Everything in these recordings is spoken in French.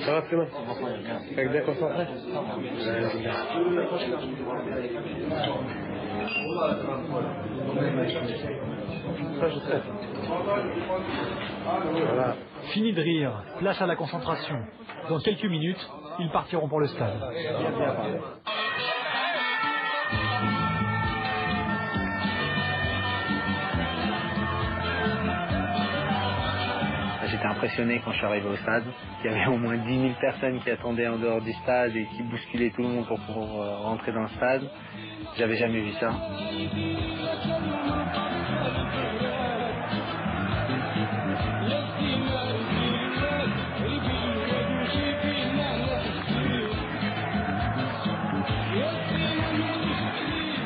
Ça va, Clément? T'es bien concentré? Ça, je sais. Voilà. Fini de rire, place à la concentration. Dans quelques minutes, ils partiront pour le stade. J'étais impressionné quand je suis arrivé au stade. Il y avait au moins 10 000 personnes qui attendaient en dehors du stade et qui bousculaient tout le monde pour pouvoir rentrer dans le stade. J'avais jamais vu ça.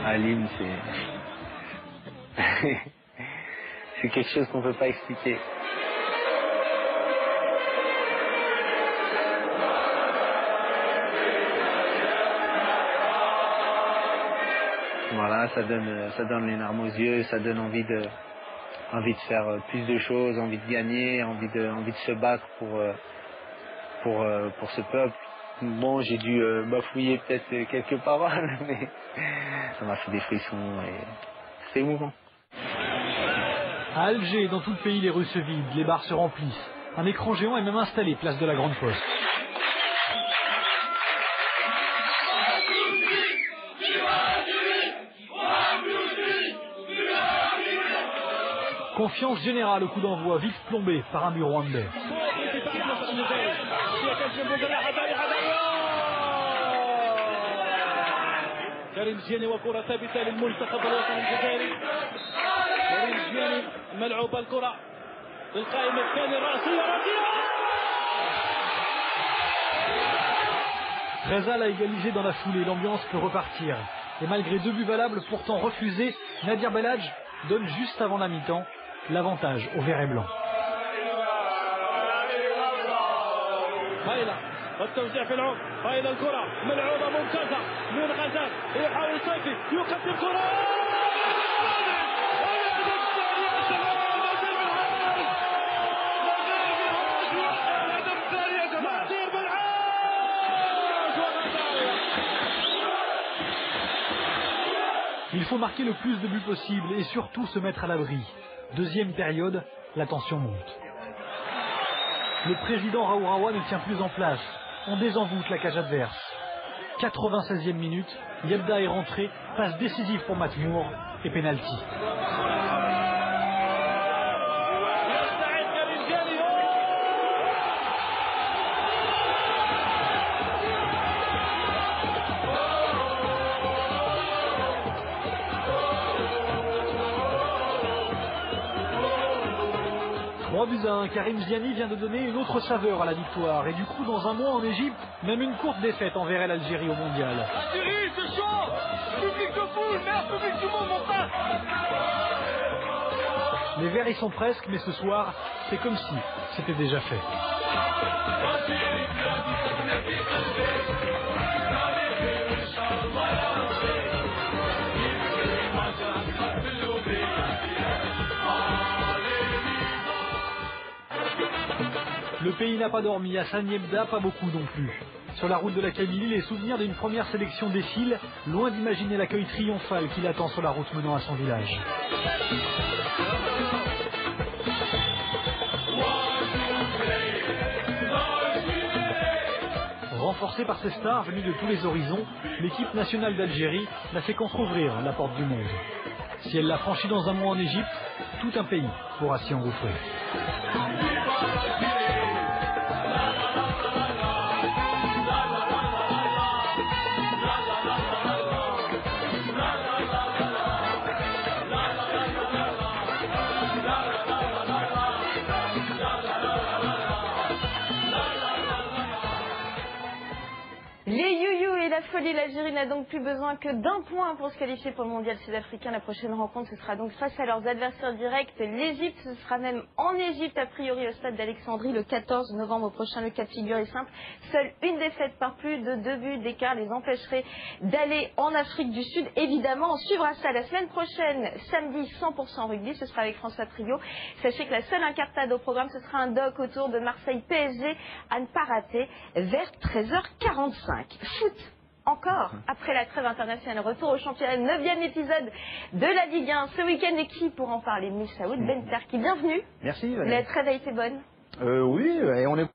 À Lille, c'est quelque chose qu'on ne peut pas expliquer. Voilà, ça donne les larmes aux yeux, ça donne envie de faire plus de choses, envie de gagner, envie de se battre pour ce peuple. Bon, j'ai dû bafouiller peut-être quelques paroles, mais ça m'a fait des frissons et c'est émouvant. À Alger, dans tout le pays, les rues se vident, les bars se remplissent. Un écran géant est même installé, place de la Grande Poste. Confiance générale au coup d'envoi, vite plombé par un but rwandais. كريم الجياني وكرة ثابتة للمنتخب الوطني الجزائري. كريم الجياني ملعوبة الكرة بالقائمة الثانية الرأسية Rezal a égalisé dans la foulée, l'ambiance peut repartir. Et malgré 2 buts valables pourtant refusés, Nadir Belhadj donne juste avant la mi-temps l'avantage au vert et blanc. التوزيع في العمق هاي الكرة ملعوبة ممتازة من غزال يحاول صيفي يقدم كرة Il faut marquer le plus de buts possible et surtout se mettre à l'abri. Deuxième période, la tension monte. Le président Raourawa ne tient plus en place. On désenvoûte la cage adverse. 96e minute, Yebda est rentré, passe décisive pour Matmour et pénalty. Karim Ziani vient de donner une autre saveur à la victoire. Et du coup, dans un mois en Égypte, même une courte défaite enverrait l'Algérie au mondial. Algérie, c'est chaud. Public de foule, meilleur public du monde, mon frère. Les Verts y sont presque, mais ce soir, c'est comme si c'était déjà fait. Le pays n'a pas dormi, à Sanyebda, pas beaucoup non plus. Sur la route de la Kabylie, les souvenirs d'une première sélection défilent, loin d'imaginer l'accueil triomphal qui l'attend sur la route menant à son village. Renforcée par ses stars venues de tous les horizons, l'équipe nationale d'Algérie n'a fait qu'entrouvrir la porte du monde. Si elle l'a franchie dans un mois en Égypte, tout un pays pourra s'y engouffrer. folie, l'Algérie n'a donc plus besoin que d'un point pour se qualifier pour le mondial sud-africain. La prochaine rencontre, ce sera donc face à leurs adversaires directs, l'Égypte. Ce sera même en Égypte, a priori au stade d'Alexandrie, le 14 novembre prochain. Le cas de figure est simple. Seule une défaite par plus de 2 buts d'écart les empêcherait d'aller en Afrique du Sud. Évidemment, on suivra ça la semaine prochaine, samedi, 100% rugby. Ce sera avec François Priot. Sachez que la seule incartade au programme, ce sera un doc autour de Marseille PSG à ne pas rater vers 13h45. Foot encore, après la trêve internationale, retour au championnat, 9e épisode de la Ligue 1 ce week-end. Et qui pour en parler? Moussaoud Ben Tarki, bienvenue. Merci. La trêve a été bonne? Oui, et on est